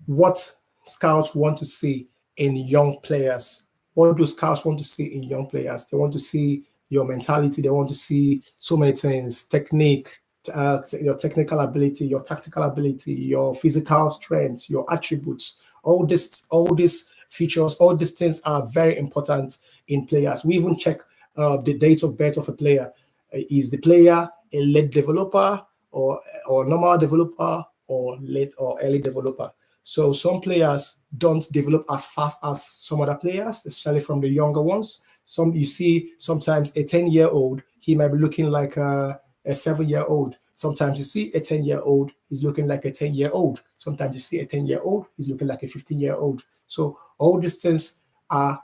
what scouts want to see in young players. What do scouts want to see in young players? They want to see your mentality. They want to see so many things: technique, your technical ability, your tactical ability, your physical strength, your attributes. All these features, all these things are very important in players. We even check the date of birth of a player. Is the player a late developer or normal developer or late or early developer? So some players don't develop as fast as some other players, especially from the younger ones. Some you see sometimes a 10-year-old, he might be looking like a 7-year-old. Sometimes you see a 10-year-old, he's looking like a 10-year-old. Sometimes you see a 10-year-old, he's looking like a 15-year-old. So all these things are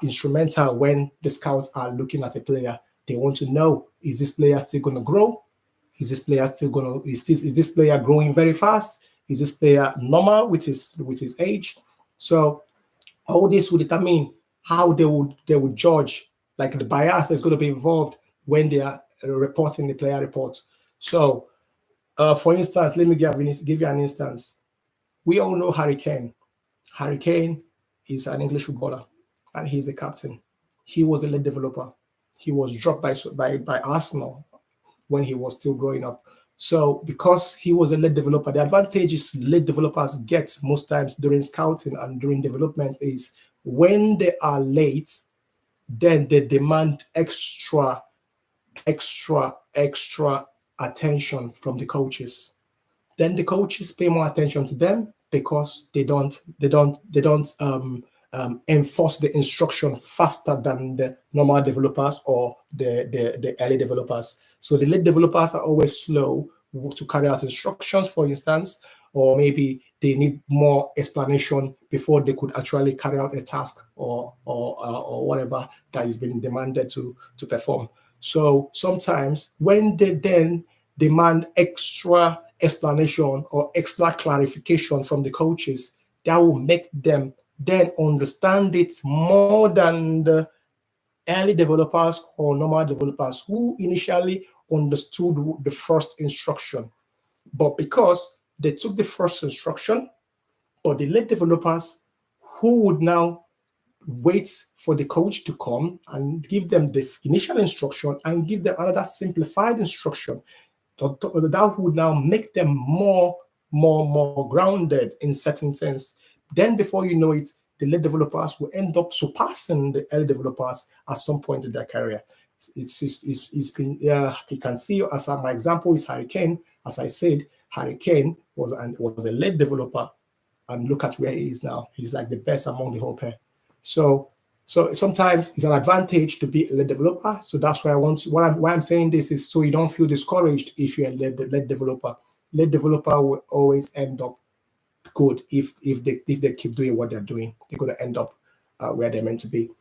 instrumental when the scouts are looking at a player. They want to know, is this player still going to grow? Is this player growing very fast? Is this player normal with his age? So all this will determine how they would judge, like the bias that's going to be involved when they are reporting the player reports. So for instance, let me give you an instance. We all know Harry Kane. Harry Kane is an English footballer and he's a captain. He was a late developer. He was dropped by Arsenal when he was still growing up. So because he was a late developer, the advantages late developers get most times during scouting and during development is when they are late, then they demand extra attention from the coaches. Then the coaches pay more attention to them because they don't enforce the instruction faster than the normal developers or the early developers. So the late developers are always slow to carry out instructions, for instance, or maybe they need more explanation before they could actually carry out a task or whatever that is being demanded to perform. So sometimes when they then demand extra explanation or extra clarification from the coaches, that will make them then understand it more than the early developers or normal developers who initially understood the first instruction. But because they took the first instruction, but the late developers who would now wait for the coach to come and give them the initial instruction and give them another simplified instruction, that would now make them more grounded in certain sense. Then before you know it, the late developers will end up surpassing the early developers at some point in their career. It's been, yeah, you can see as my example is Harry Kane. As I said, Harry Kane was a late developer, and look at where he is now. He's like the best among the whole pair. So so sometimes it's an advantage to be a lead developer. So that's why I want to, why I'm saying this is so you don't feel discouraged if you're a lead developer. Lead developer will always end up good if they keep doing what they're doing. They're going to end up where they're meant to be.